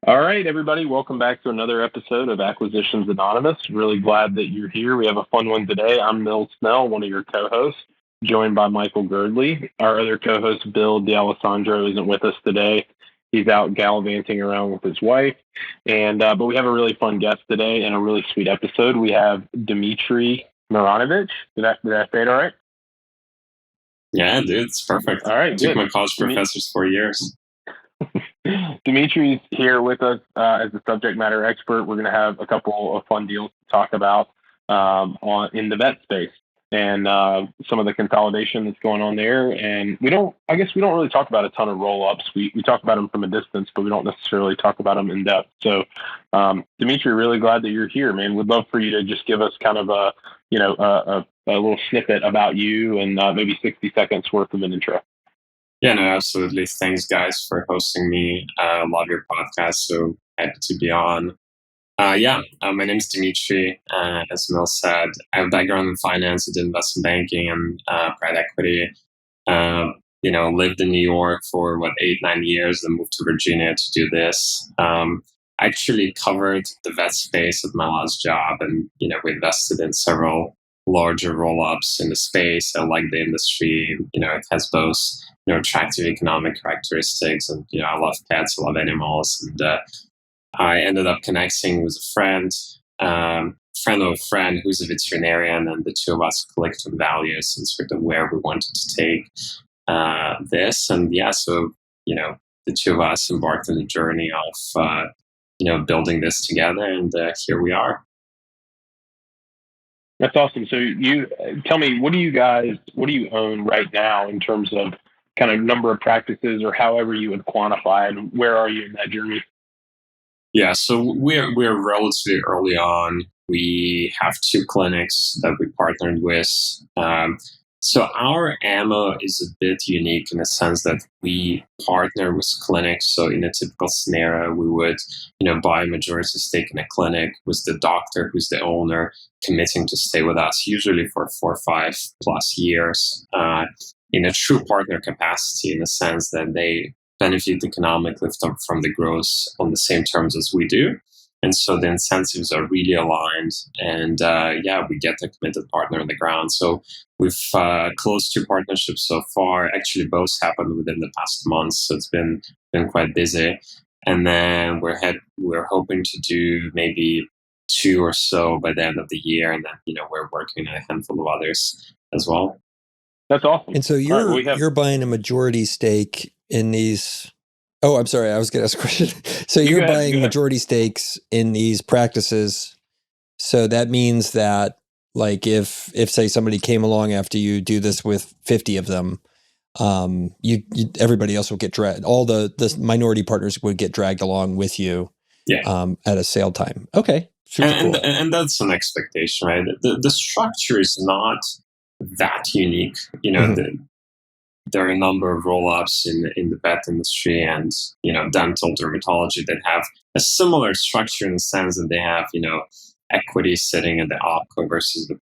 All right, everybody, welcome back to another episode of Acquisitions Anonymous. Really glad that you're here. We have a fun one today. I'm Mill Snell, one of your co-hosts, joined by Michael Girdley. Our other co-host, Bill D'Alessandro, isn't with us today. He's out gallivanting around with his wife. But we have a really fun guest today and a really sweet episode. We have Dzmitry Miranovich. Did I say it all right? Yeah, dude, it's perfect. All right, Took good. my college professors 4 years. Dzmitry's here with us as a subject matter expert. We're going to have a couple of fun deals to talk about in the vet space and some of the consolidation that's going on there. And we don't really talk about a ton of roll-ups. We talk about them from a distance, but we don't necessarily talk about them in depth. So, Dzmitry, really glad that you're here, man. We'd love for you to just give us kind of a little snippet about you and maybe 60 seconds worth of an intro. Yeah, no, absolutely. Thanks, guys, for hosting me. I love your podcast, so happy to be on. My name is Dzmitry. As Mel said, I have a background in finance. I did investment banking and private equity. Lived in New York for 8-9 years, then moved to Virginia to do this. Actually covered the vet space at my last job, and we invested in several larger roll-ups in the space. I like the industry. It has both attractive economic characteristics, and I love pets, I love animals, and I ended up connecting with a friend of a friend who's a veterinarian, and the two of us clicked on values and sort of where we wanted to take this. And so the two of us embarked on a journey of building this together, and here we are. That's awesome. So you tell me, what do you own right now in terms of kind of number of practices or however you would quantify it? Where are you in that journey? Yeah, so we're relatively early on. We have 2 clinics that we partnered with. So our ammo is a bit unique in the sense that we partner with clinics. So in a typical scenario, we would, buy a majority stake in a clinic with the doctor who's the owner committing to stay with us, usually for 4 or 5 plus years, in a true partner capacity, in the sense that they benefit economically from the growth on the same terms as we do. And so the incentives are really aligned, and we get a committed partner on the ground. So we've closed 2 partnerships so far. Actually, both happened within the past month, so it's been quite busy. And then we're hoping to do maybe 2 or so by the end of the year, and then we're working on a handful of others as well. That's awesome. And so you're buying a majority stake in these. Oh, I'm sorry. I was going to ask a question. So you're buying majority stakes in these practices. So that means that, like, if say somebody came along after you do this with 50 of them, everybody else will get dragged. All the minority partners would get dragged along with you. Yeah. At a sale time. Okay. Cool. And that's an expectation, right? The structure is not that unique. There are a number of roll-ups in the vet industry and dental dermatology that have a similar structure in the sense that they have equity sitting in the opco versus the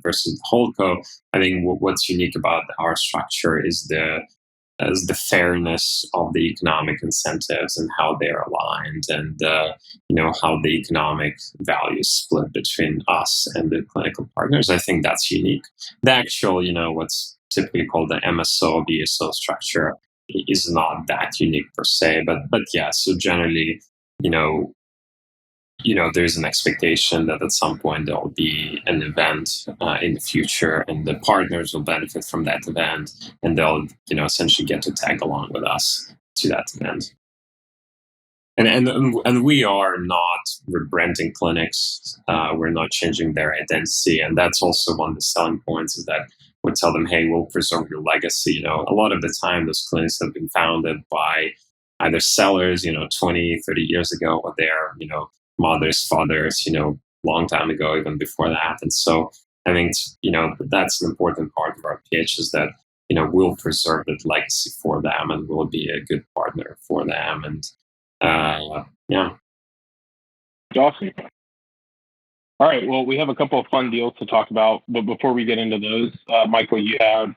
versus the holdco. I think what's unique about our structure is the fairness of the economic incentives and how they're aligned, and how the economic value is split between us and the clinical partners. I think that's unique. The actual what's typically called the MSO BSO structure is not that unique per se, but yeah. So generally, there's an expectation that at some point there will be an event in the future, and the partners will benefit from that event, and they'll essentially get to tag along with us to that event. And we are not rebranding clinics. We're not changing their identity, and that's also one of the selling points, is that we tell them, hey, we'll preserve your legacy. A lot of the time, those clinics have been founded by either sellers, 20, 30 years ago, or their, mothers, fathers, long time ago, even before that. And so I think, that's an important part of our pitch, is that, we'll preserve that legacy for them, and we'll be a good partner for them. And yeah. Awesome. All right. Well, we have a couple of fun deals to talk about, but before we get into those, Michael, you have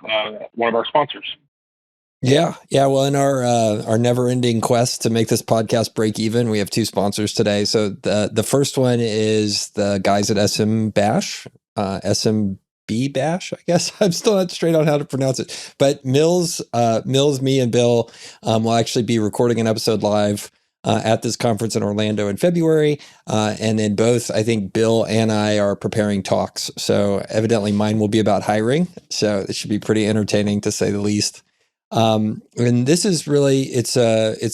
one of our sponsors. Yeah. Well, in our never-ending quest to make this podcast break even, we have two sponsors today. So the first one is the guys at SMB Bash, I guess. I'm still not straight on how to pronounce it. But Mills, me, and Bill will actually be recording an episode live at this conference in Orlando in February. And then both, I think Bill and I are preparing talks. So evidently mine will be about hiring. So it should be pretty entertaining, to say the least. And this is really, it's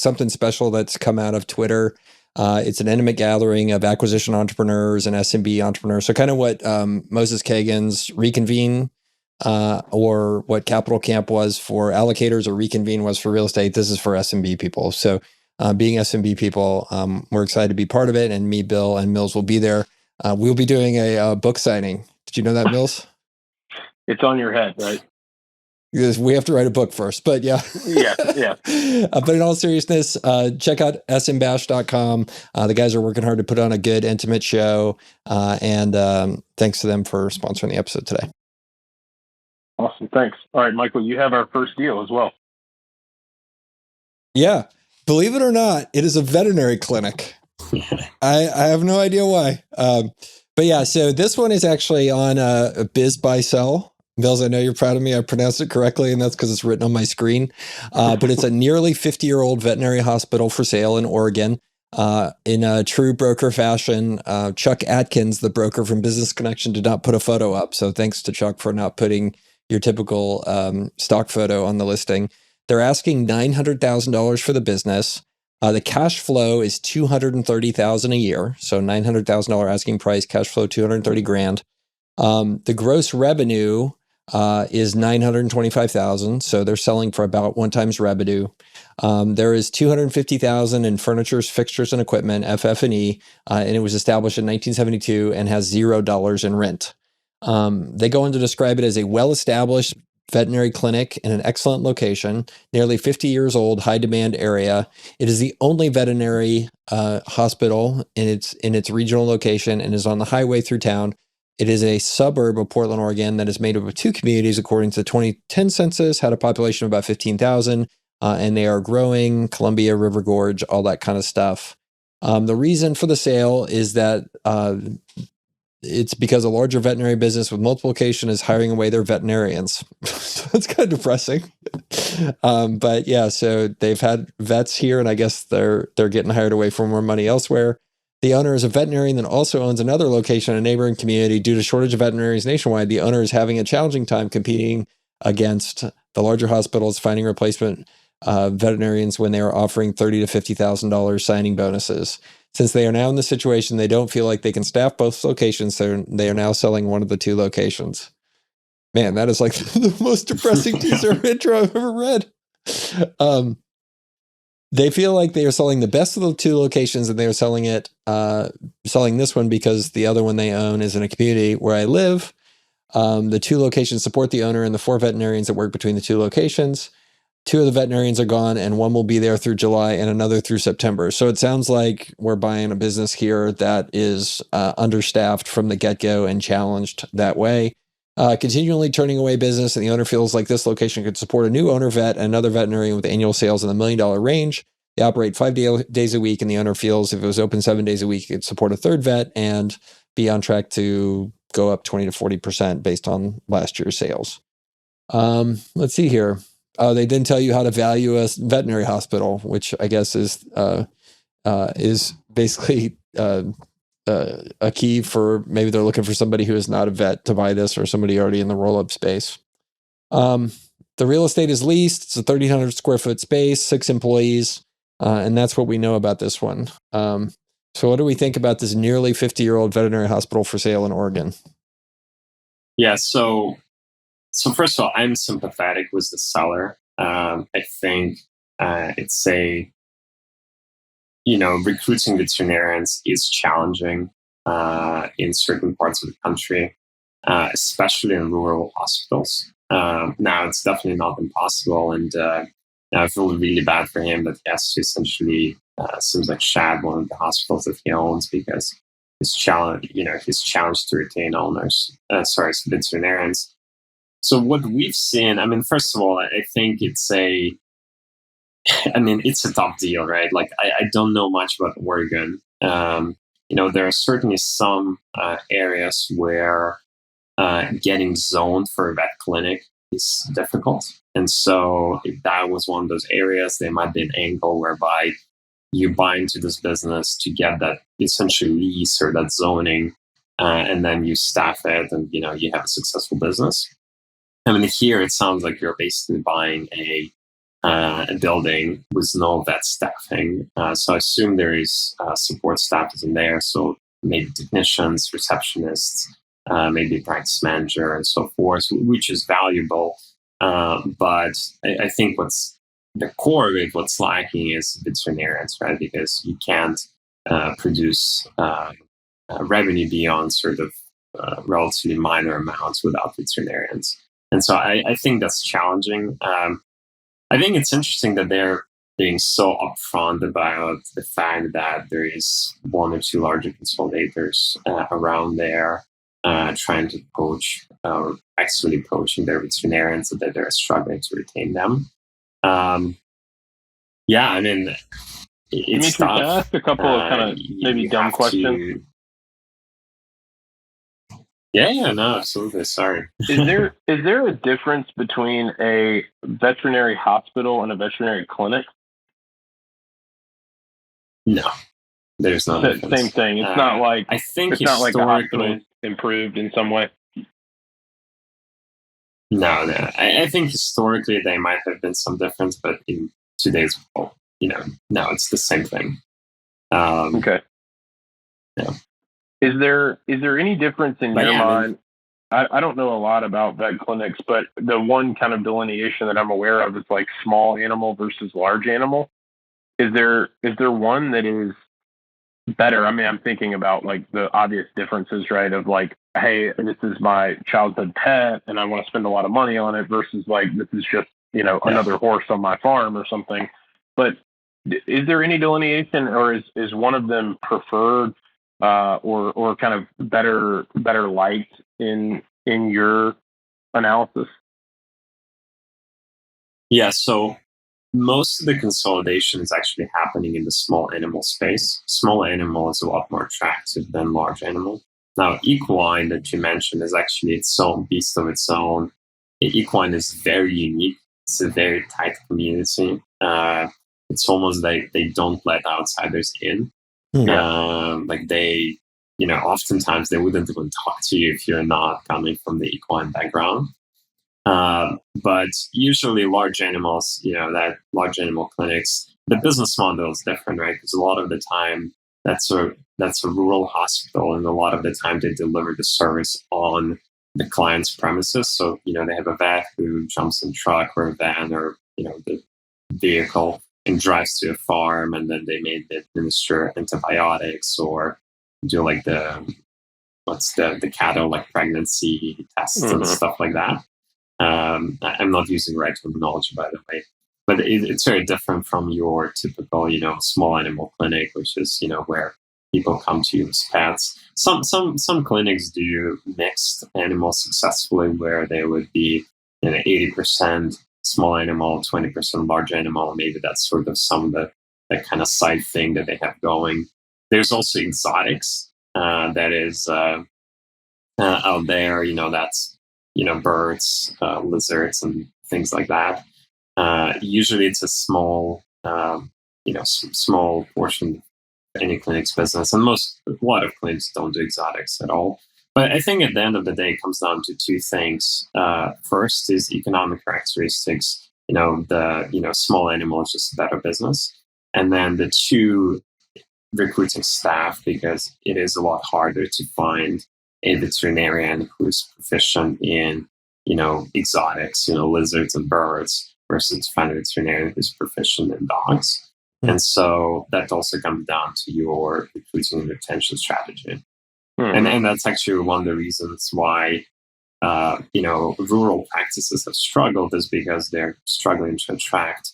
something special that's come out of Twitter. It's an intimate gathering of acquisition entrepreneurs and SMB entrepreneurs. So kind of what Moses Kagan's Reconvene or what Capital Camp was for allocators or Reconvene was for real estate. This is for SMB people. So being SMB people, we're excited to be part of it. And me, Bill, and Mills will be there. We'll be doing a book signing. Did you know that, Mills? It's on your head, right? We have to write a book first, but yeah. Yeah. But in all seriousness, check out smbash.com. The guys are working hard to put on a good, intimate show. And thanks to them for sponsoring the episode today. Awesome. Thanks. All right, Michael, you have our first deal as well. Yeah. Believe it or not, it is a veterinary clinic. I have no idea why. But yeah, so this one is actually on a Biz Buy Sell. Mills, I know you're proud of me. I pronounced it correctly, and that's because it's written on my screen. But it's a nearly 50-year-old veterinary hospital for sale in Oregon. In a true broker fashion, Chuck Atkins, the broker from Business Connection, did not put a photo up. So thanks to Chuck for not putting your typical stock photo on the listing. They're asking $900,000 for the business. The cash flow is $230,000 a year. So $900,000 asking price, cash flow $230,000. The gross revenue is $925,000. So they're selling for about 1 times revenue. There is $250,000 in furniture, fixtures, and equipment, FF&E, and it was established in 1972 and has $0 in rent. They go on to describe it as a well-established veterinary clinic in an excellent location, nearly 50 years old, high demand area. It is the only veterinary hospital in its regional location and is on the highway through town. It is a suburb of Portland, Oregon that is made up of 2 communities according to the 2010 census, had a population of about 15,000, and they are growing, Columbia, River Gorge, all that kind of stuff. The reason for the sale is that it's because a larger veterinary business with multiple locations is hiring away their veterinarians. So it's kind of depressing. But yeah, so they've had vets here, and I guess they're getting hired away for more money elsewhere. The owner is a veterinarian that also owns another location in a neighboring community. Due to shortage of veterinarians nationwide, the owner is having a challenging time competing against the larger hospitals, finding replacement veterinarians when they are offering $30,000 to $50,000 signing bonuses. Since they are now in the situation, they don't feel like they can staff both locations, so they are now selling one of the 2 locations. Man, that is like the most depressing teaser intro I've ever read. They feel like they are selling the best of the 2 locations, and they are selling this one because the other one they own is in a community where I live. The 2 locations support the owner and the 4 veterinarians that work between the 2 locations. 2 of the veterinarians are gone, and 1 will be there through July and another through September. So it sounds like we're buying a business here that is understaffed from the get-go and challenged that way. Continually turning away business, and the owner feels like this location could support a new owner vet and another veterinarian with annual sales in the $1 million range. They operate 5 days a week, and the owner feels if it was open 7 days a week, it could support a 3rd vet and be on track to go up 20 to 40% based on last year's sales. Let's see here. They didn't tell you how to value a veterinary hospital, which I guess is basically a key for maybe they're looking for somebody who is not a vet to buy this, or somebody already in the roll-up space. The real estate is leased. It's a 1,300 square foot space, 6 employees, and that's what we know about this one. So what do we think about this nearly 50-year-old veterinary hospital for sale in Oregon? Yeah, so first of all, I'm sympathetic with the seller. I think it's recruiting veterinarians is challenging in certain parts of the country, especially in rural hospitals. Now, it's definitely not impossible, and I feel really bad for him that he has to essentially seems like shad one of the hospitals that he owns because he's challenged to retain veterinarians. So what we've seen, I mean, first of all, I think it's a tough deal, right? Like, I don't know much about Oregon. There are certainly some areas where getting zoned for a vet clinic is difficult. And so if that was one of those areas, there might be an angle whereby you buy into this business to get that essentially lease or that zoning, and then you staff it and, you have a successful business. I mean, here it sounds like you're basically buying a building with no vet staffing. So I assume there is support staff is in there. So maybe technicians, receptionists, maybe practice manager and so forth, which is valuable. But I think what's the core of it, what's lacking is veterinarians, right? Because you can't produce revenue beyond sort of relatively minor amounts without veterinarians. And so I think that's challenging. I think it's interesting that they're being so upfront about the fact that there is one or two larger consolidators around there trying to poach or actually poaching their veterinarians, so that they're struggling to retain them. Yeah, I mean, it's Dzmitry, tough. can I ask a couple of kind of maybe dumb questions? Yeah, no, absolutely. Sorry. Is there a difference between a veterinary hospital and a veterinary clinic? No, there's no difference. Same thing. It's not like I think it's not like a hospital is improved in some way. No. I think historically there might have been some difference, but in today's world, no, it's the same thing. Okay. Yeah. Is there any difference in your mind? I don't know a lot about vet clinics, but the one kind of delineation that I'm aware of is like small animal versus large animal. Is there one that is better? I mean, I'm thinking about like the obvious differences, right? Of like, hey, this is my childhood pet and I want to spend a lot of money on it versus like, this is just, another horse on my farm or something. But is there any delineation, or is one of them preferred or kind of better liked in your analysis? Yeah, so most of the consolidation is actually happening in the small animal space. Small animal is a lot more attractive than large animal. Now, equine that you mentioned is actually its own beast of its own. Equine is very unique. It's a very tight community. It's almost like they don't let outsiders in. Like they, oftentimes they wouldn't even talk to you if you're not coming from the equine background. But usually large animals, that large animal clinics, the business model is different, right? Because a lot of the time that's a rural hospital, and a lot of the time they deliver the service on the client's premises. So, they have a vet who jumps in a truck or a van or, the vehicle and drives to a farm, and then they may administer antibiotics or do like the cattle like pregnancy tests and stuff like that. I'm not using the right terminology, by the way, but it's very different from your typical, small animal clinic, which is, where people come to you as pets. Some clinics do mixed animals successfully, where there would be 80% small animal, 20% large animal. Maybe that's sort of some of the kind of side thing that they have going. There's also exotics that is out there. That's birds, lizards, and things like that. Usually, it's a small portion of any clinic's business, and a lot of clinics don't do exotics at all. But I think at the end of the day, it comes down to two things. First is economic characteristics. The small animal is just a better business, and then the two, recruiting staff, because it is a lot harder to find a veterinarian who's proficient in, exotics, lizards and birds, versus find a veterinarian who's proficient in dogs. And so that also comes down to your recruiting and retention strategy. And that's actually one of the reasons why, rural practices have struggled, is because they're struggling to attract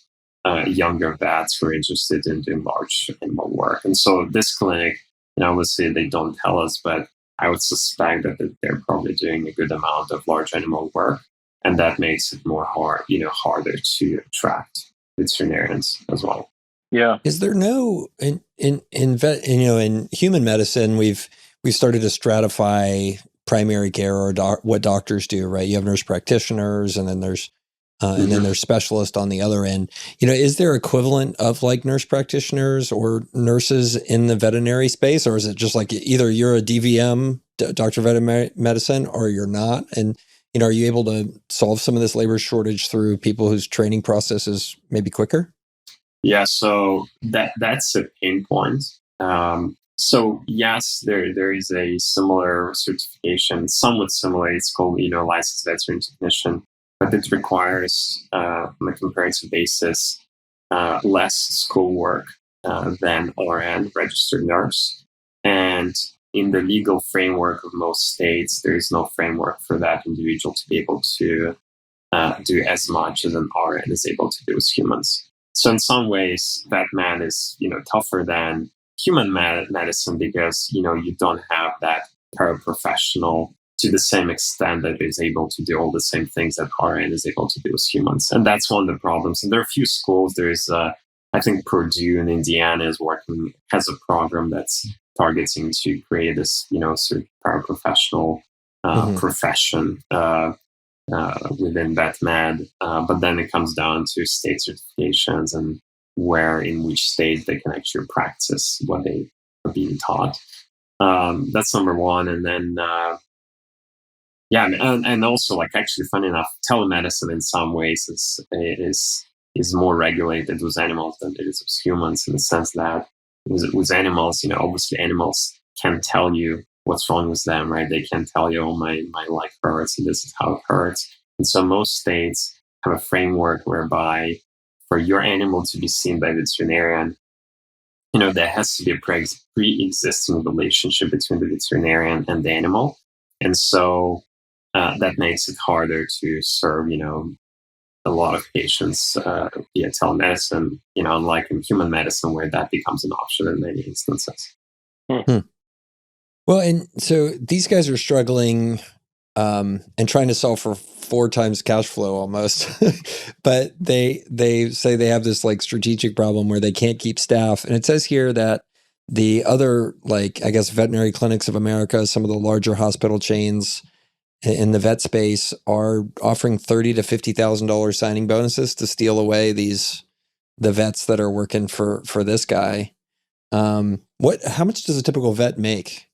younger vets who are interested in doing large animal work. And so this clinic, obviously they don't tell us, but I would suspect that they're probably doing a good amount of large animal work. and that makes it harder to attract veterinarians as well. Yeah. Is there no in in human medicine we've started to stratify primary care or what doctors do, right? You have nurse practitioners, and then there's specialists on the other end. Is there equivalent of like nurse practitioners or nurses in the veterinary space, or is it just like either you're a DVM, doctor of veterinary medicine, or you're not? And are you able to solve some of this labor shortage through people whose training process is maybe quicker? Yeah, so that's a pain point. So yes, there is a similar certification, somewhat similar. It's called licensed veterinary technician, but it requires on a comparative basis less schoolwork than RN, registered nurse. And in the legal framework of most states, there is no framework for that individual to be able to do as much as an RN is able to do with humans. So in some ways, vet med is tougher than human medicine because you don't have that paraprofessional to the same extent that is able to do all the same things that RN is able to do with humans, and that's one of the problems. And there are a few schools. There is, I think, Purdue in Indiana has a program that's targeting to create this sort of paraprofessional profession. Within vet med, but then it comes down to state certifications and in which state they can actually practice what they are being taught. That's number one. And then, and also, like, actually, funny enough, telemedicine in some ways is more regulated with animals than it is with humans, in the sense that with animals, obviously animals can tell you what's wrong with them, right? They can tell you, oh, my leg hurts and this is how it hurts. And so most states have a framework whereby for your animal to be seen by a veterinarian, there has to be a pre-existing relationship between the veterinarian and the animal. And so that makes it harder to serve, a lot of patients via telemedicine, unlike in human medicine where that becomes an option in many instances. Well, and so these guys are struggling and trying to solve for 4 times cash flow almost, but they say they have this like strategic problem where they can't keep staff. And it says here that the other, like, I guess, Veterinary Clinics of America, some of the larger hospital chains in the vet space are offering $30,000 to $50,000 signing bonuses to steal away the vets that are working for this guy. How much does a typical vet make?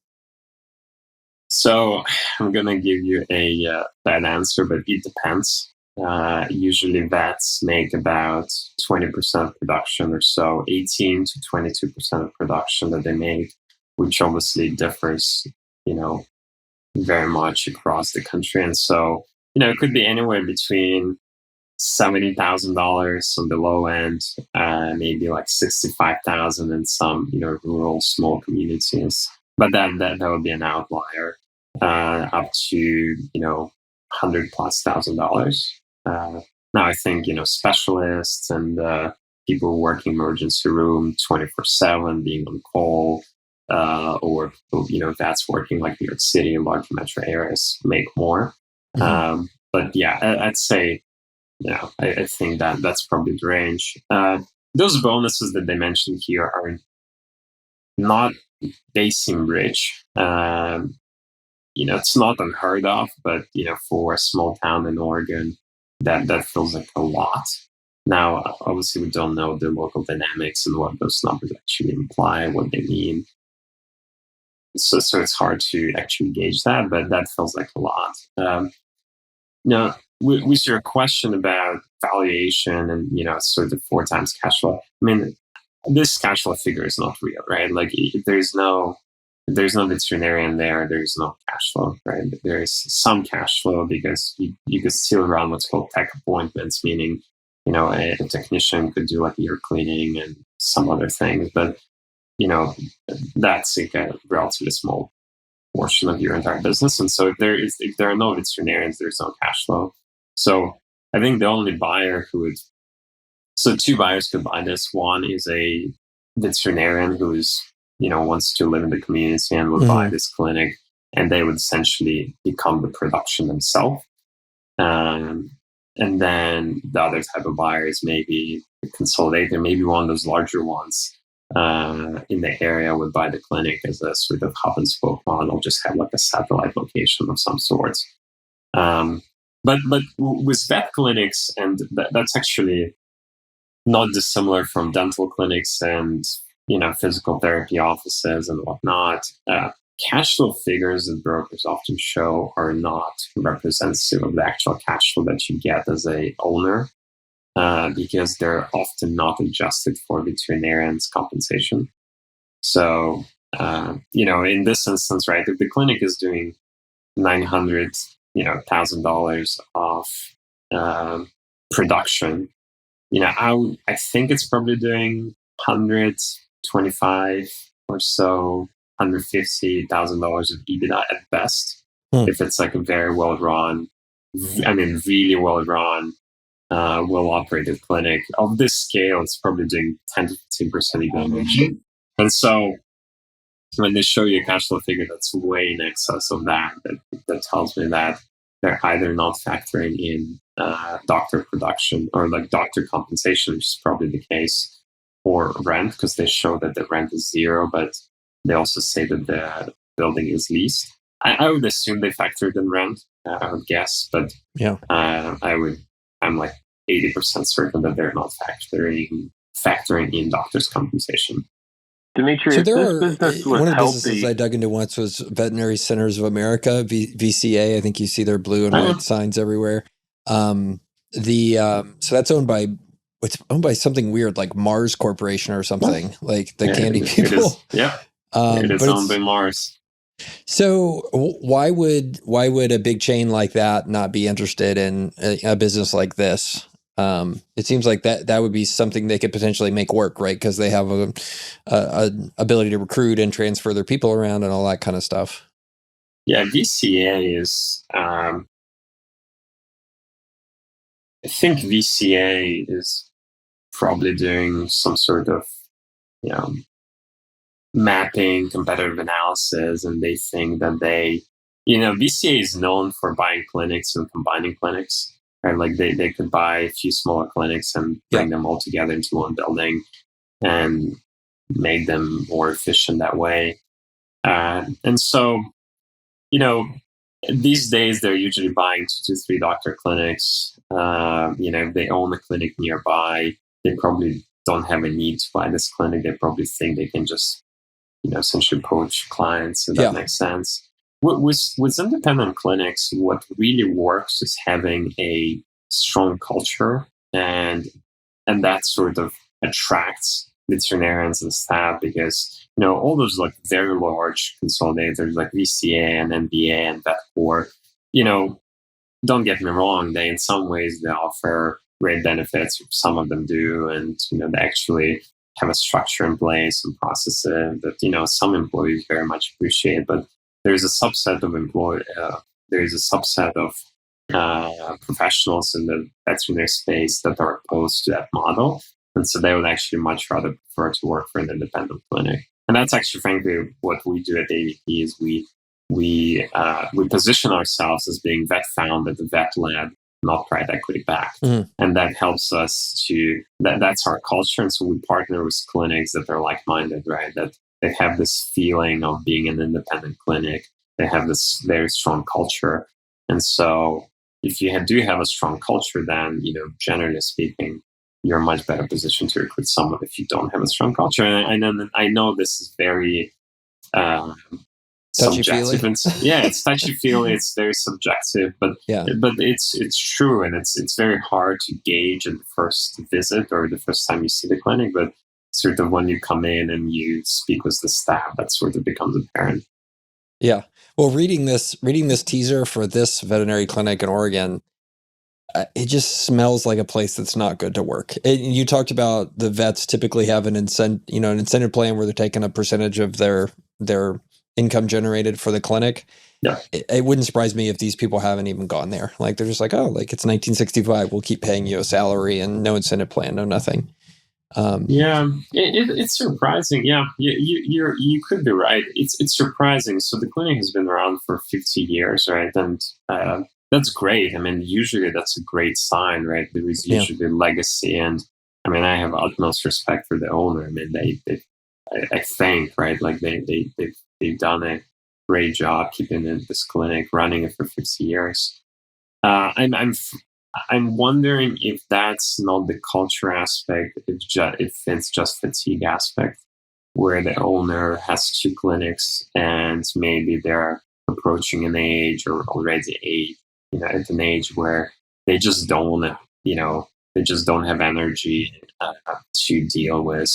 So I'm going to give you a bad answer, but it depends. Usually vets make about 20% of production or so, 18 to 22% of production that they make, which obviously differs, very much across the country. And so, it could be anywhere between $70,000 on the low end, maybe like $65,000 in some, rural small communities. But that would be an outlier. Up to $100,000+. Now I think specialists and people working emergency room 24/7, being on call, or that's working like New York City and large metro areas make more. But yeah, I'd say I think that's probably the range. Those bonuses that they mentioned here are not. They seem rich. It's not unheard of, but for a small town in Oregon, that feels like a lot. Now, obviously, we don't know the local dynamics and what those numbers actually imply, what they mean. So it's hard to actually gauge that, but that feels like a lot. Now, with your question about valuation and sort of 4 times cash flow, I mean, this cash flow figure is not real, right? Like, there's no veterinarian there, there's no cash flow, right? There's some cash flow because you could still run what's called tech appointments, meaning, a technician could do like ear cleaning and some other things, but, that's like a relatively small portion of your entire business. And so if there are no veterinarians, there's no cash flow. So I think the only buyer so 2 buyers could buy this. One is a veterinarian who's wants to live in the community and would buy this clinic, and they would essentially become the production themselves. And then the other type of buyer is maybe a consolidator, maybe one of those larger ones in the area would buy the clinic as a sort of hub and spoke model, just have like a satellite location of some sort. But with vet clinics, and that's actually not dissimilar from dental clinics and physical therapy offices and whatnot. Cash flow figures that brokers often show are not representative of the actual cash flow that you get as a owner, because they're often not adjusted for veterinarian's compensation. So, in this instance, right, if the clinic is doing $900,000 of production, I think it's probably doing 125 or so, $150,000 of EBITDA at best. If it's like a very well run, really well run, well operated clinic of this scale, it's probably doing 10 to 15% EBITDA. And so when they show you a cash flow figure that's way in excess of that tells me that they're either not factoring in doctor production or like doctor compensation, which is probably the case, or rent, because they show that the rent is zero, but they also say that the building is leased. I would assume they factored in rent, I would guess, but yeah, I'm like 80% certain that they're not factoring in doctors' compensation. Dzmitry, so one of the businesses I dug into once was Veterinary Centers of America, VCA. I think you see their blue and white signs everywhere. So that's owned by something weird like Mars Corporation or something, like the candy people. It is owned by Mars. So why would a big chain like that not be interested in a business like this? It seems like that would be something they could potentially make work, right? Because they have a ability to recruit and transfer their people around and all that kind of stuff. Yeah, VCA is. I think VCA is probably doing some sort of, mapping, competitive analysis, and they think that VCA is known for buying clinics and combining clinics. Right? Like they could buy a few smaller clinics and bring them all together into one building and make them more efficient that way. And so, these days they're usually buying 2 to 3 doctor clinics. If they own a clinic nearby, they probably don't have a need to buy this clinic. They probably think they can just, essentially poach clients. So that makes sense. With independent clinics, what really works is having a strong culture, and that sort of attracts veterinarians and staff, because all those like very large consolidators like VCA and NBA and VetCor, don't get me wrong, they in some ways they offer great benefits. Some of them do, and they actually have a structure in place and processes that some employees very much appreciate. But there's a subset of professionals in the veterinary space that are opposed to that model, and so they would actually much rather prefer to work for an independent clinic. And that's actually, frankly, what we do at AVP is we position ourselves as being vet-founded, vet-led, not private equity backed, and that helps us to that's our culture. And so we partner with clinics that are like-minded, right? That they have this feeling of being an independent clinic. They have this very strong culture. And so if you do have a strong culture, then, generally speaking, you're in a much better position to recruit someone if you don't have a strong culture. And I know this is very subjective. It's touchy-feely. It's very subjective, but it's true. And it's very hard to gauge at the first visit or the first time you see the clinic. But sort of when you come in and you speak with the staff, that sort of becomes apparent. Yeah. Well, reading this teaser for this veterinary clinic in Oregon, it just smells like a place that's not good to work. You talked about the vets typically have an incentive plan where they're taking a percentage of their income generated for the clinic. Yeah. It wouldn't surprise me if these people haven't even gone there. Like they're just like, oh, like it's 1965, we'll keep paying you a salary and no incentive plan, no nothing. It's surprising. Yeah, you could be right. It's surprising. So the clinic has been around for 50 years, right? And That's great. I mean, usually that's a great sign, right? There is usually legacy, and I mean, I have utmost respect for the owner. I mean, I think, right, like they've done a great job keeping this clinic running it for 50 years. I'm wondering if that's not the culture aspect, if it's just fatigue aspect, where the owner has two clinics and maybe they're approaching an age or already at an age where they just don't, they just don't have energy to deal with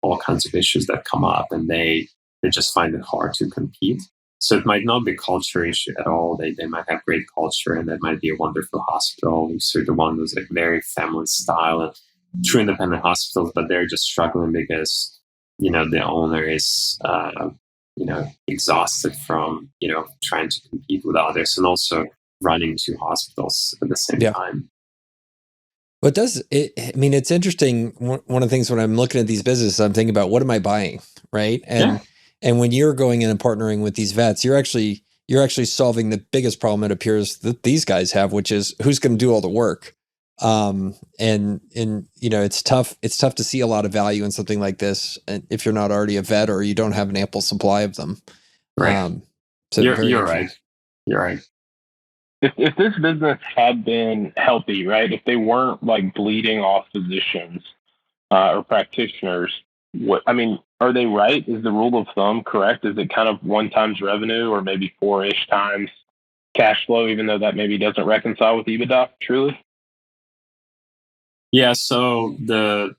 all kinds of issues that come up, and they just find it hard to compete. So it might not be culture issue at all. They might have great culture, and that might be a wonderful hospital. So the one who's like very family style and true independent hospitals, but they're just struggling because the owner is exhausted from trying to compete with others and also running two hospitals at the same time. Well, I mean, it's interesting. One of the things when I'm looking at these businesses, I'm thinking about what am I buying, right? And when you're going in and partnering with these vets, you're actually solving the biggest problem it appears that these guys have, which is who's going to do all the work. And it's tough to see a lot of value in something like this if you're not already a vet or you don't have an ample supply of them. Right. So you're right. You're right. If this business had been healthy, right? If they weren't like bleeding off physicians or practitioners, are they right? Is the rule of thumb correct? Is it kind of 1 times revenue or maybe 4-ish times cash flow, even though that maybe doesn't reconcile with EBITDA truly? Yeah. So the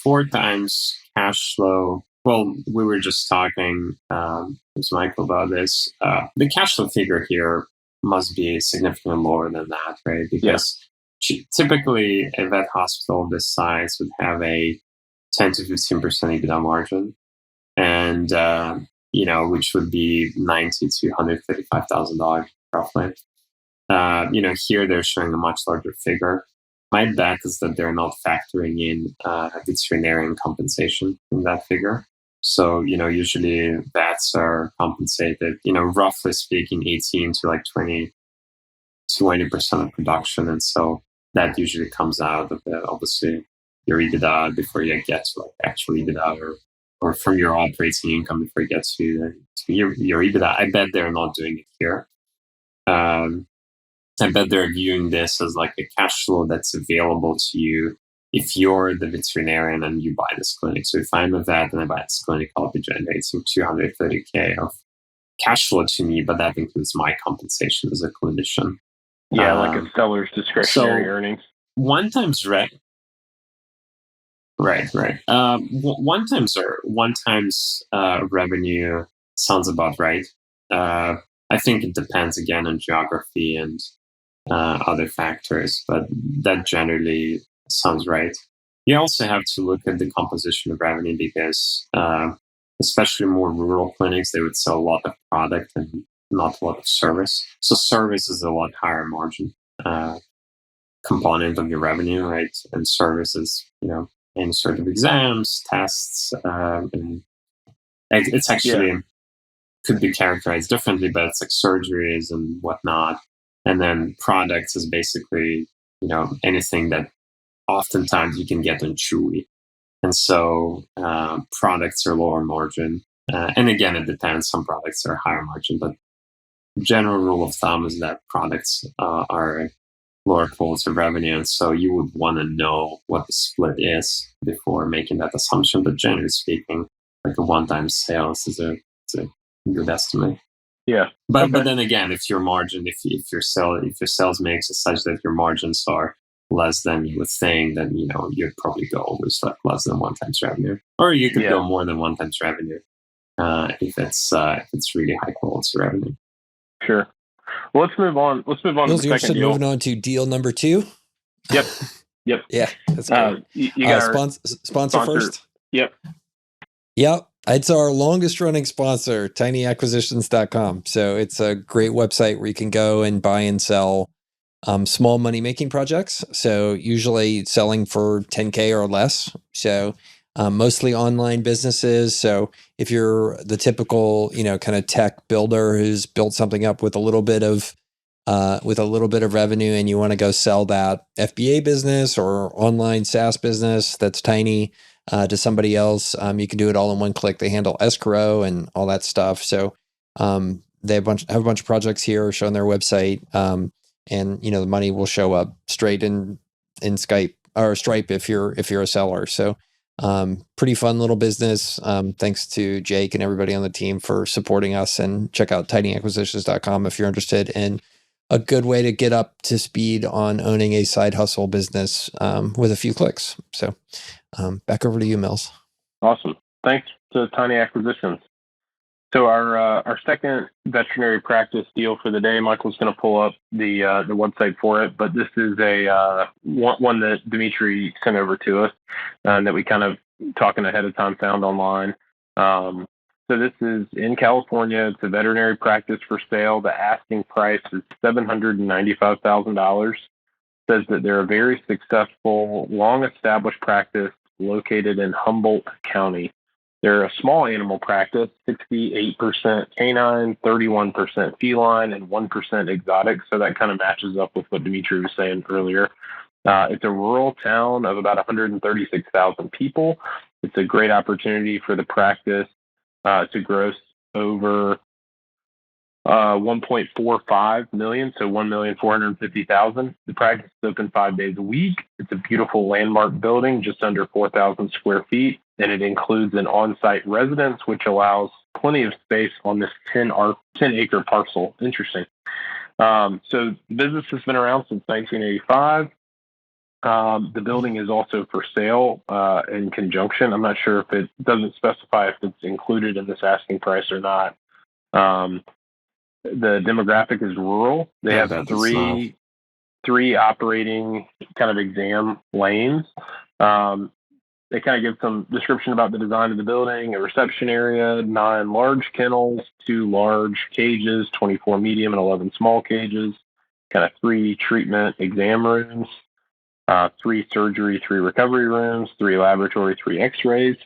4 times cash flow. Well, we were just talking with Michael about this. The cash flow figure here must be significantly lower than that, right? Because typically a vet hospital of this size would have a 10 to 15% EBITDA margin, and which would be $90,000 to $135,000 roughly. Here they're showing a much larger figure. My bet is that they're not factoring in veterinarian compensation in that figure. So, usually vets are compensated, roughly speaking, 18 to like 20% of production. And so that usually comes out of obviously your EBITDA before you get to like actual EBITDA or from your operating income before you get to your EBITDA. I bet they're not doing it here. I bet they're viewing this as like a cash flow that's available to you if you're the veterinarian and you buy this clinic. So if I'm a vet and I buy this clinic, I'll be generating $230K of cash flow to me, but that includes my compensation as a clinician. Yeah, like a seller's discretionary earnings. 1 times Right. 1 times revenue sounds about right. I think it depends again on geography and other factors, but that generally sounds right. You also have to look at the composition of revenue because especially more rural clinics, they would sell a lot of product and not a lot of service. So service is a lot higher margin component of your revenue, right? And service is, any sort of exams, tests, and it's actually could be characterized differently, but it's like surgeries and whatnot. And then products is basically, anything that oftentimes you can get on Chewy. And so products are lower margin. And again, it depends. Some products are higher margin, but general rule of thumb is that products are lower quality of revenue. And so you would want to know what the split is before making that assumption. But generally speaking, like a 1-time sales is a good estimate. Yeah. But then again, if your margin, if your sales mix is such that your margins are less than you would think, then you'd probably go with like less than 1 times revenue, or you could go more than 1 times revenue if it's really high quality revenue. Sure. Well, let's move on. Let's move on to the second deal. Moving on to deal number 2. Yep. Yeah, that's great. You got sponsor first. Yep. It's our longest running sponsor, tinyacquisitions.com. So it's a great website where you can go and buy and sell small money making projects. So usually selling for 10K or less. So mostly online businesses. So if you're the typical, kind of tech builder who's built something up with a little bit of with a little bit of revenue and you want to go sell that FBA business or online SaaS business that's tiny to somebody else, you can do it all in one click. They handle escrow and all that stuff. So they have a bunch of projects here shown their website, and the money will show up straight in Skype or Stripe if you're a seller. So pretty fun little business. Thanks to Jake and everybody on the team for supporting us, and check out tinyacquisitions.com if you're interested in a good way to get up to speed on owning a side hustle business with a few clicks. So back over to you, Mills. Awesome. Thanks to Tiny Acquisitions. So our second veterinary practice deal for the day, Michael's going to pull up the website for it, but this is a one that Dzmitry sent over to us that we kind of talking ahead of time found online. So this is in California. It's a veterinary practice for sale. The asking price is $795,000. Says that they're a very successful, long-established practice located in Humboldt County. They're a small animal practice, 68% canine, 31% feline, and 1% exotic. So that kind of matches up with what Dzmitry was saying earlier. It's a rural town of about 136,000 people. It's a great opportunity for the practice to gross over 1.45 million, so 1,450,000. The practice is open 5 days a week. It's a beautiful landmark building, just under 4,000 square feet, and it includes an on-site residence, which allows plenty of space on this 10-acre parcel. Interesting. So the business has been around since 1985. The building is also for sale in conjunction. I'm not sure if it doesn't specify if it's included in this asking price or not. The demographic is rural. They have three operating kind of exam lanes. They kind of give some description about the design of the building: a reception area, 9 large kennels, 2 large cages, 24 medium and 11 small cages, kind of 3 treatment exam rooms, 3 surgery, 3 recovery rooms, 3 laboratory, 3 x-rays.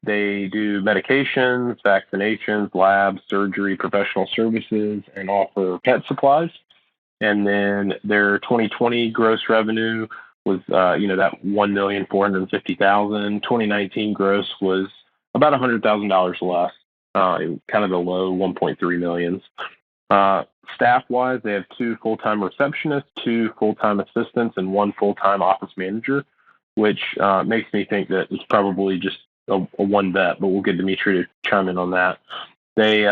They do medications, vaccinations, labs, surgery, professional services, and offer pet supplies. And then their 2020 gross revenue was, that 1,450,000. 2019 gross was about $100,000 less, kind of the low 1.3 millions. Staff-wise, they have 2 full-time receptionists, 2 full-time assistants, and 1 full-time office manager, which makes me think that it's probably just a one bet, but we'll get Dzmitry to chime in on that. They,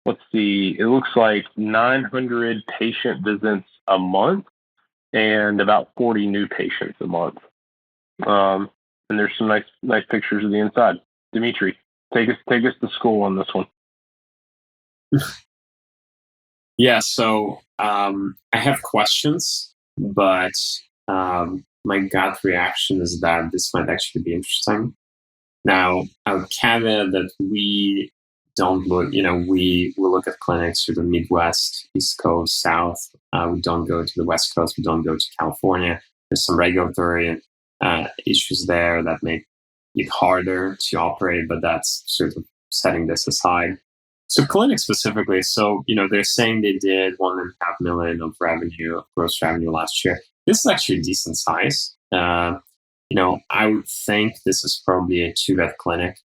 let's see, it looks like 900 patient visits a month and about 40 new patients a month. And there's some nice pictures of the inside. Dzmitry, take us to school on this one. Yeah, so I have questions, but my gut reaction is that this might actually be interesting. Now, I would caveat that we don't look, we look at clinics through the Midwest, East Coast, South. We don't go to the West Coast. We don't go to California. There's some regulatory issues there that make it harder to operate, but that's sort of setting this aside. So clinics specifically, they're saying they did 1.5 million of revenue, gross revenue last year. This is actually a decent size. I would think this is probably a 2-vet clinic,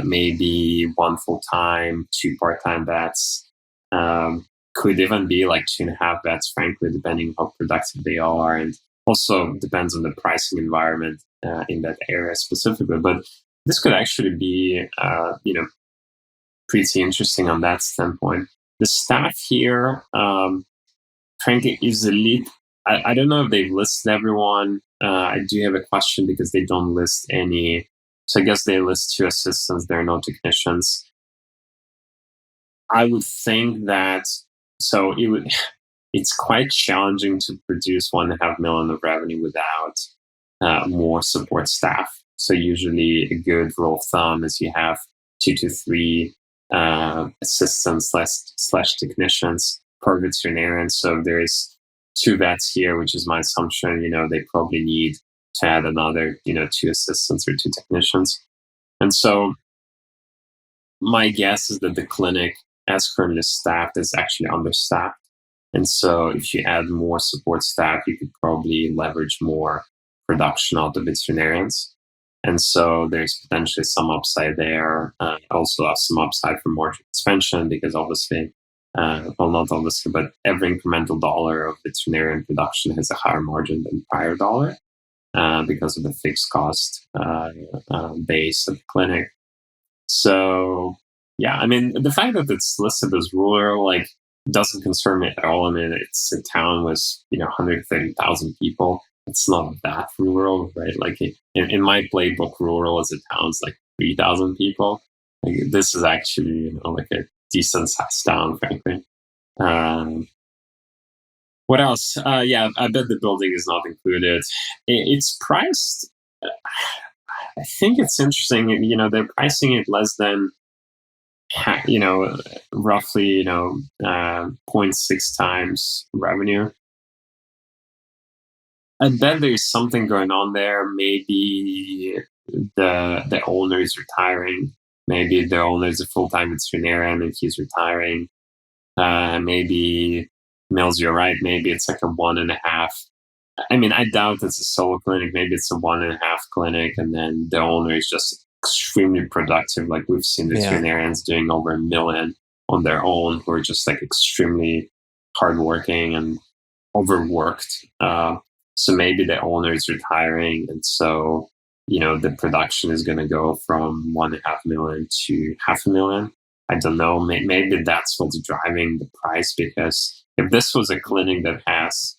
maybe 1 full-time, 2 part-time vets. Could even be like 2.5 vets, frankly, depending on how productive they are. And also depends on the pricing environment in that area specifically. But this could actually be, pretty interesting on that standpoint. The staff here, frankly, is elite. I don't know if they've listed everyone. I do have a question because they don't list any. So I guess they list 2 assistants. There are no technicians. I would think that, it's quite challenging to produce 1.5 million of revenue without more support staff. So usually a good rule of thumb is you have 2 to 3 assistants slash technicians per veterinarian. So there's 2 vets here, which is my assumption. They probably need to add another, 2 assistants or 2 technicians. And so my guess is that the clinic as currently staffed, is actually understaffed. And so if you add more support staff, you could probably leverage more production out of veterinarians. And so there's potentially some upside there. Also some upside for margin expansion, because obviously, well, not obviously, but every incremental dollar of veterinarian production has a higher margin than prior dollar because of the fixed cost base of the clinic. So, yeah, I mean, the fact that it's listed as rural, like, doesn't concern me at all. I mean, it's a town with, 130,000 people. It's not that rural, right? Like in my playbook, rural as a town is like 3,000 people. Like, this is actually, like a decent sized town, frankly. What else? Yeah, I bet the building is not included. It's priced. I think it's interesting. They're pricing it less than, roughly, 0.6 times revenue. I bet there's something going on there. Maybe the owner is retiring. Maybe the owner is a full-time veterinarian and he's retiring. Maybe, Mills, you're right. Maybe it's like a 1.5. I mean, I doubt it's a solo clinic. Maybe it's a 1.5 clinic, and then the owner is just extremely productive. Like, we've seen veterinarians doing over $1 million on their own, who are just like extremely hardworking and overworked. So maybe the owner is retiring, and so the production is going to go from 1.5 million to 500,000. I don't know. Maybe that's what's driving the price, because if this was a clinic that has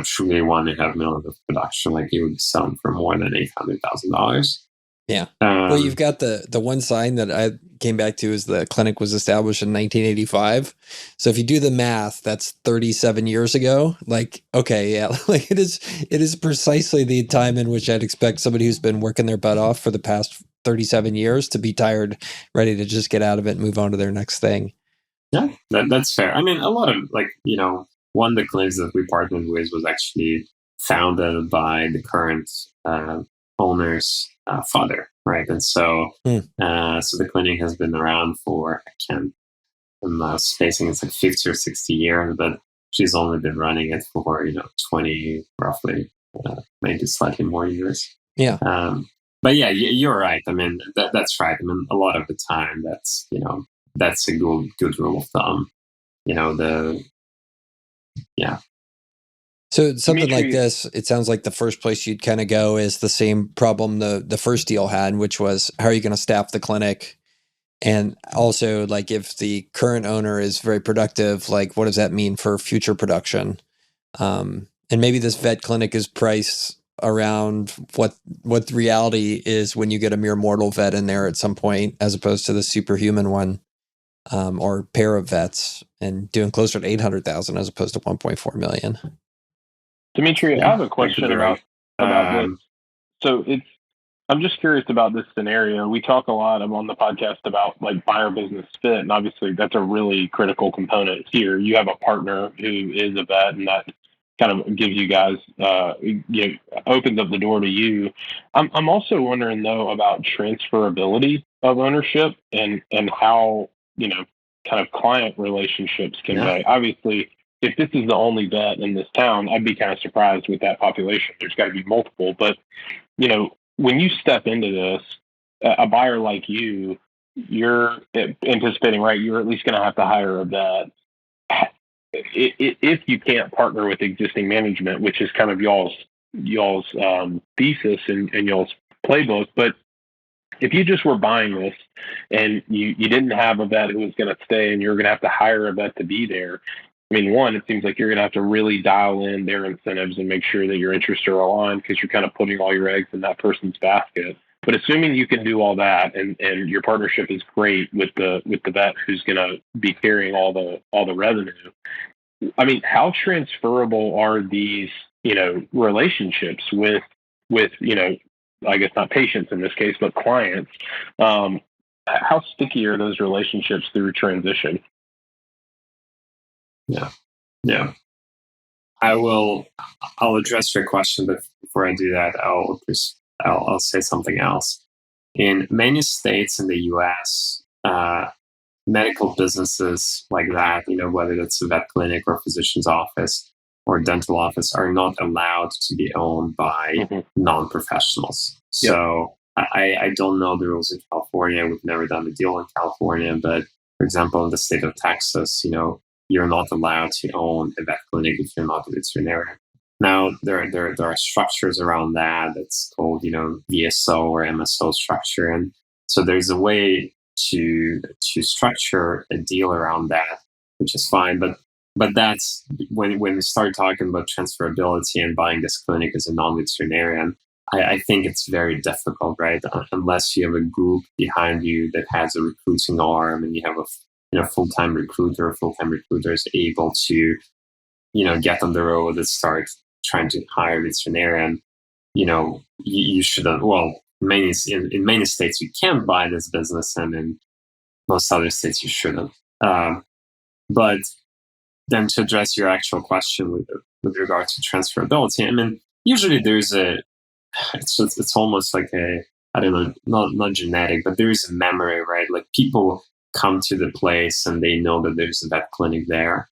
truly 1.5 million of production, like, it would be selling for more than $800,000. Yeah. Well, you've got the one sign that I came back to is the clinic was established in 1985. So if you do the math, that's 37 years ago. Like, okay, yeah, like it is precisely the time in which I'd expect somebody who's been working their butt off for the past 37 years to be tired, ready to just get out of it and move on to their next thing. Yeah, that's fair. I mean, a lot of, like, one of the clinics that we partnered with was actually founded by the current owner's father, right? And so, so the clinic has been around for, I'm spacing, it's like 50 or 60 years, but she's only been running it for 20 roughly, maybe slightly more years. Yeah. But yeah, you're right. I mean, that's right. I mean, a lot of the time, that's that's a good rule of thumb. So something Dzmitry, like this, it sounds like the first place you'd kind of go is the same problem the first deal had, which was, how are you going to staff the clinic? And also, like, if the current owner is very productive, like, what does that mean for future production? And maybe this vet clinic is priced around what the reality is when you get a mere mortal vet in there at some point, as opposed to the superhuman one, or pair of vets, and doing closer to 800,000 as opposed to 1.4 million. Dzmitry, I have a question about this. So I'm just curious about this scenario. We talk a lot on the podcast about, like, buyer business fit, and obviously that's a really critical component here. You have a partner who is a vet, and that kind of gives you guys, opens up the door to you. I'm also wondering, though, about transferability of ownership and how, kind of client relationships can be. Obviously, if this is the only vet in this town, I'd be kind of surprised with that population. There's got to be multiple. But, when you step into this, a buyer like you're anticipating, right, you're at least going to have to hire a vet. If you can't partner with existing management, which is kind of y'all's thesis and y'all's playbook, but if you just were buying this and you didn't have a vet who was going to stay and you're going to have to hire a vet to be there, I mean, one, it seems like you're going to have to really dial in their incentives and make sure that your interests are aligned, because you're kind of putting all your eggs in that person's basket. But assuming you can do all that and your partnership is great with the vet who's going to be carrying all the revenue, I mean, how transferable are these, relationships with, I guess not patients in this case, but clients? How sticky are those relationships through transition? Yeah. I'll address your question, but before I do that, I'll say something else. In many states in the U.S., medical businesses like that, whether it's a vet clinic or physician's office or dental office, are not allowed to be owned by non-professionals. Yep. So I don't know the rules in California. We've never done a deal in California, but for example, in the state of Texas, you're not allowed to own a vet clinic if you're not a veterinarian. Now, there are structures around that. That's called, VSO or MSO structure. And so there's a way to structure a deal around that, which is fine. But that's when we start talking about transferability and buying this clinic as a non-veterinarian, I think it's very difficult, right? Unless you have a group behind you that has a recruiting arm and you have a full-time recruiter is able to, get on the road and start trying to hire a veterinarian. You shouldn't. Well, in many states you can buy this business, and in most other states you shouldn't. But then to address your actual question with regard to transferability, I mean, usually it's almost like I don't know, not genetic, but there is a memory, right? Like people come to the place and they know that there's a vet clinic there.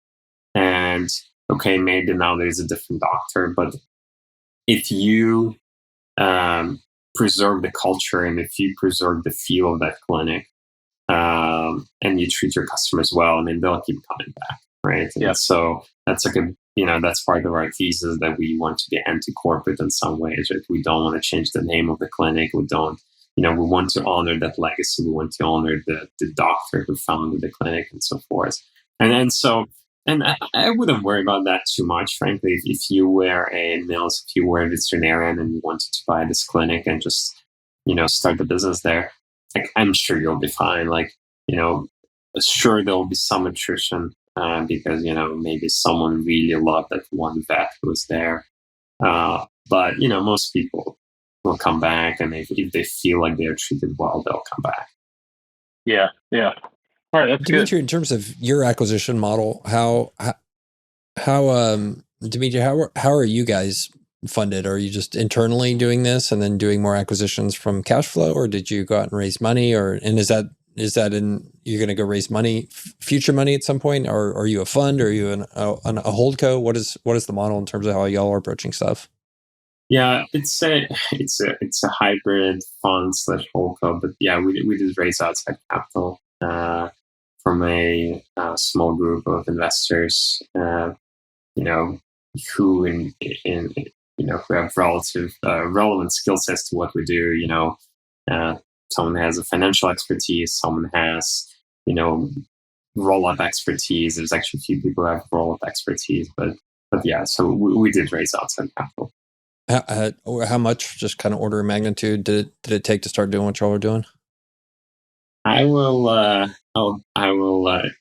And okay, maybe now there's a different doctor, but if you preserve the culture and if you preserve the feel of that clinic, and you treat your customers well, I mean, they'll keep coming back, right? Yeah. And so that's that's part of our thesis, that we want to be anti-corporate in some ways, right? We don't want to change the name of the clinic. We don't, we want to honor that legacy. We want to honor the doctor who founded the clinic and so forth. And I wouldn't worry about that too much, frankly. If you were a veterinarian and you wanted to buy this clinic and just, start the business there, like, I'm sure you'll be fine. Like, sure, there'll be some attrition because, maybe someone really loved that one vet who was there. But, most people will come back, and if they feel like they're treated well, they'll come back. Yeah. All right, that's Dzmitry, good. in terms of your acquisition model, how Dzmitry, how are you guys funded? Are you just internally doing this and then doing more acquisitions from cash flow, or did you go out and raise money, and is that you're going to go raise money, future money at some point, or are you a fund, or are you a holdco? What is the model in terms of how y'all are approaching stuff? Yeah, it's a hybrid fund / holdco, but yeah, we did raise outside capital from a small group of investors, who who have relevant skill sets to what we do. Someone has a financial expertise, someone has, roll-up expertise. There's actually a few people who have roll-up expertise, but yeah, so we did raise outside capital. How much, just kind of order of magnitude, did it take to start doing what y'all were doing? I will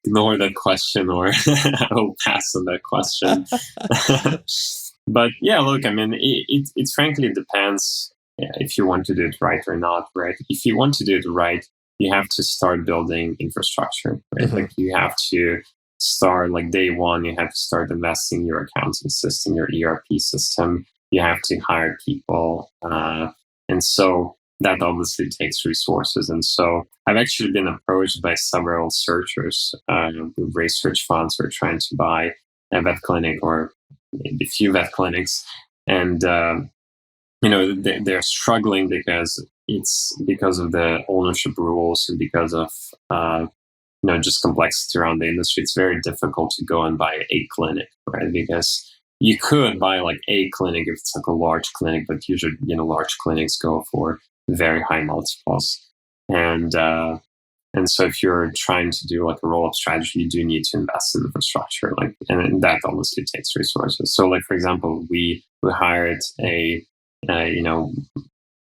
ignore that question, or I will pass on that question. But yeah, look, I mean, it frankly depends if you want to do it right or not, right? If you want to do it right, you have to start building infrastructure, right? Mm-hmm. Like you have to start, like day one, you have to start investing in your accounting system, your ERP system. You have to hire people. And so that obviously takes resources. And so I've actually been approached by several searchers with research funds who are trying to buy a vet clinic or maybe a few vet clinics. And, they're struggling because of the ownership rules and because of, just complexity around the industry. It's very difficult to go and buy a clinic, right? Because you could buy like a clinic if it's like a large clinic, but usually, large clinics go for very high multiples. And so if you're trying to do like a roll-up strategy, you do need to invest in infrastructure, and that obviously takes resources. So like, for example, we hired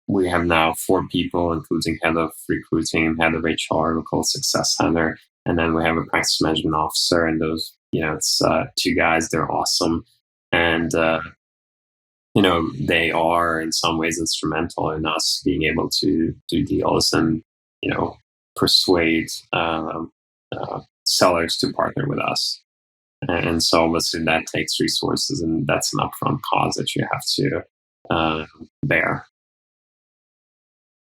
we have now 4 people, including head of recruiting, head of HR, we call Success Center. And then we have a practice management officer, and those, it's 2 guys, they're awesome. And, they are in some ways instrumental in us being able to do deals and, persuade sellers to partner with us. And so obviously that takes resources, and that's an upfront cost that you have to bear.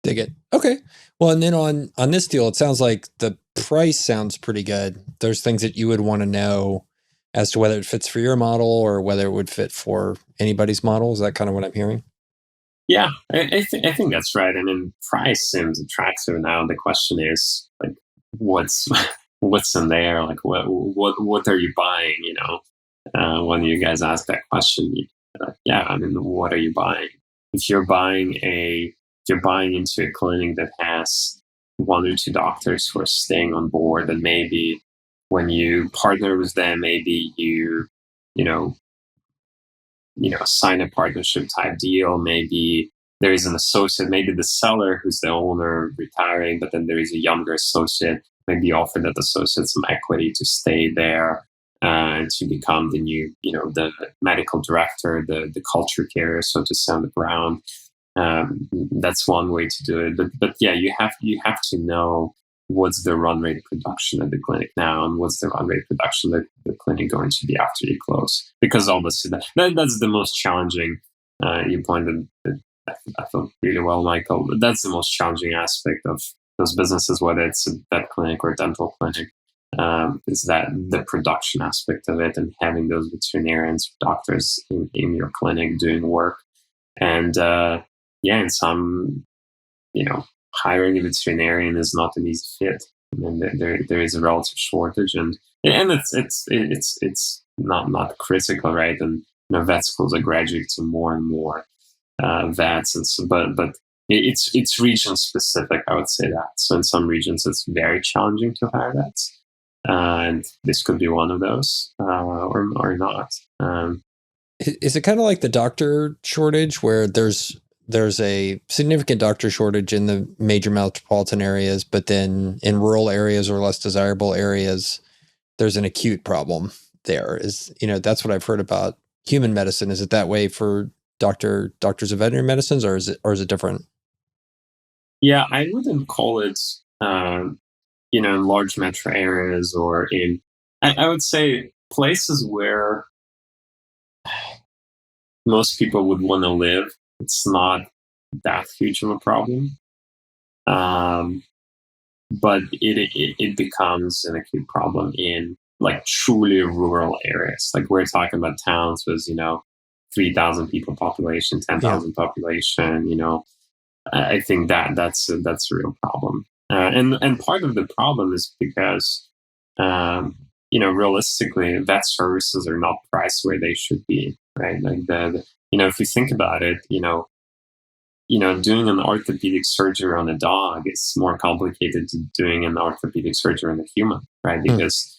Dig it. Okay. Well, and then on this deal, it sounds like the price sounds pretty good. There's things that you would want to know as to whether it fits for your model or whether it would fit for anybody's model. Is that kind of what I'm hearing? Yeah, I think that's right. I mean, price seems attractive now. The question is like, what's what's in there? Like, what are you buying? When you guys ask that question, yeah, I mean, what are you buying? If you're buying into a clinic that has one or two doctors who are staying on board, and maybe when you partner with them, maybe you know sign a partnership type deal. Maybe there is an associate, maybe the seller who's the owner retiring, but then there is a younger associate. Maybe offer that associate some equity to stay there and to become the new, the medical director, the culture carrier, so to say, on the ground. That's one way to do it. But yeah, you have to know what's the run rate production at the clinic now, and what's the run rate production that the clinic going to be after you close. Because obviously that's the most challenging. You pointed it, I thought really well, Michael. But that's the most challenging aspect of those businesses, whether it's a vet clinic or a dental clinic. Is that the production aspect of it, and having those veterinarians, doctors in your clinic doing work. And in some, hiring a veterinarian is not an easy fit. I mean, there is a relative shortage, and it's not critical, right? And vet schools are graduating to more and more vets, and so, but it's region specific. I would say that. So in some regions, it's very challenging to hire vets, and this could be one of those, or not. Is it kind of like the doctor shortage, where there's a significant doctor shortage in the major metropolitan areas, but then in rural areas or less desirable areas, there's an acute problem there? That's what I've heard about human medicine. Is it that way for doctors of veterinary medicines, or is it different? Yeah, I wouldn't call it, in large metro areas or I would say places where most people would want to live. It's not that huge of a problem. But it becomes an acute problem in like truly rural areas. Like we're talking about towns with, 3,000 people population, 10,000 population, I think that's a real problem. And part of the problem is because, realistically, vet services are not priced where they should be, right? Like if you think about it, doing an orthopedic surgery on a dog is more complicated than doing an orthopedic surgery on a human, right? Because,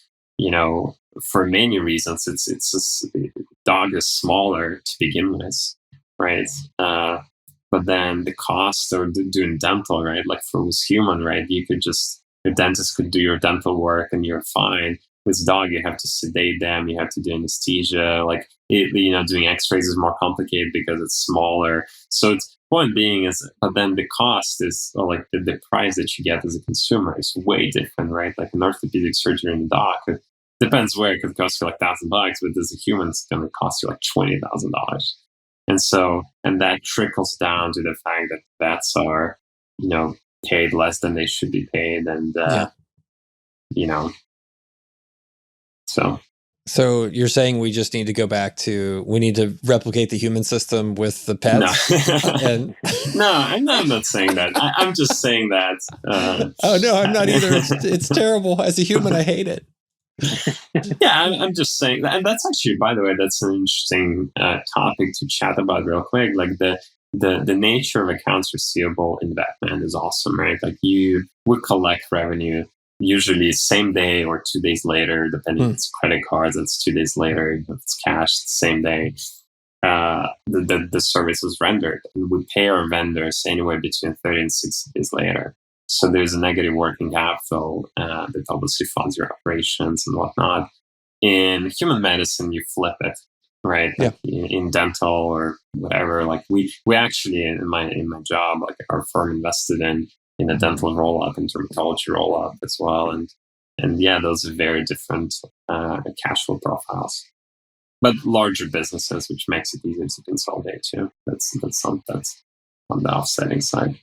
for many reasons, the dog is smaller to begin with, right? But then the cost of doing dental, right? Like for with human, right? Your dentist could do your dental work and you're fine. With dog, you have to sedate them, you have to do anesthesia. Like, doing x-rays is more complicated because it's smaller. So it's, point being is, but then the cost is, or like the price that you get as a consumer is way different, right? Like an orthopedic surgery in the dog, it depends where it could cost you like $1,000, but as a human, it's going to cost you like $20,000. And that trickles down to the fact that vets are, paid less than they should be paid. And, So you're saying we just need to go back to, we need to replicate the human system with the pets? No, no, I'm not saying that. I'm just saying that. Oh, no, I'm not either. It's terrible. As a human, I hate it. Yeah, I'm just saying that. And that's actually, by the way, that's an interesting topic to chat about real quick. Like the nature of accounts receivable in Batman is awesome, right? Like you would collect revenue usually same day or 2 days later, depending if it's credit cards, it's 2 days later. If it's cash, it's the same day. The service was rendered. And we pay our vendors anywhere between 30 and 60 days later. So there's a negative working capital that obviously funds your operations and whatnot. In human medicine, you flip it, right? Yeah. Like in dental or whatever. Like we actually in my job, like our firm invested in a dental roll-up and dermatology roll-up as well. And yeah, those are very different cash flow profiles. But larger businesses, which makes it easier to consolidate too. That's on the offsetting side.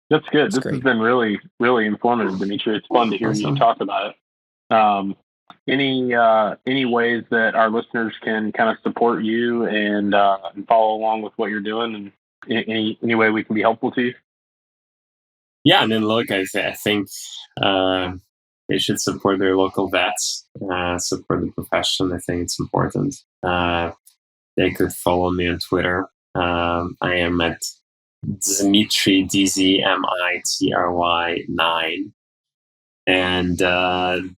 That's good. That's This great. has been really, really informative, Dzmitry. It's fun to hear you talk about it. Any ways that our listeners can kind of support you and follow along with what you're doing, and any way we can be helpful to you? Yeah, and then look, I think they should support their local vets, support the profession. I think it's important. They could follow me on Twitter. I am at Dzmitry, Dzmitry 9. And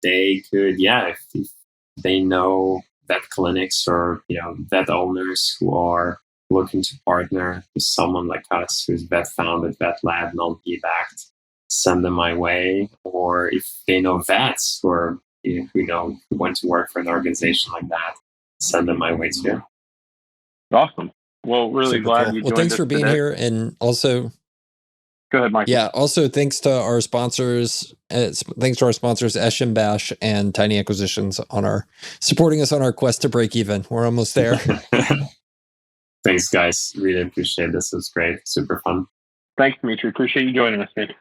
they could, if they know vet clinics or vet owners who are looking to partner with someone like us who's vet founded, vet lab, non-PE backed, send them my way. Or if they know vets who are who want to work for an organization like that, send them my way too. Awesome. Well, really Super glad cool. you joined Well, thanks us for being today. here, and also, go ahead, Mike. Yeah. Also, thanks to our sponsors. Eshim Bash and Tiny Acquisitions supporting us on our quest to break even. We're almost there. Thanks, guys. Really appreciate this. It was great. Super fun. Thanks, Dzmitry. Appreciate you joining us, man.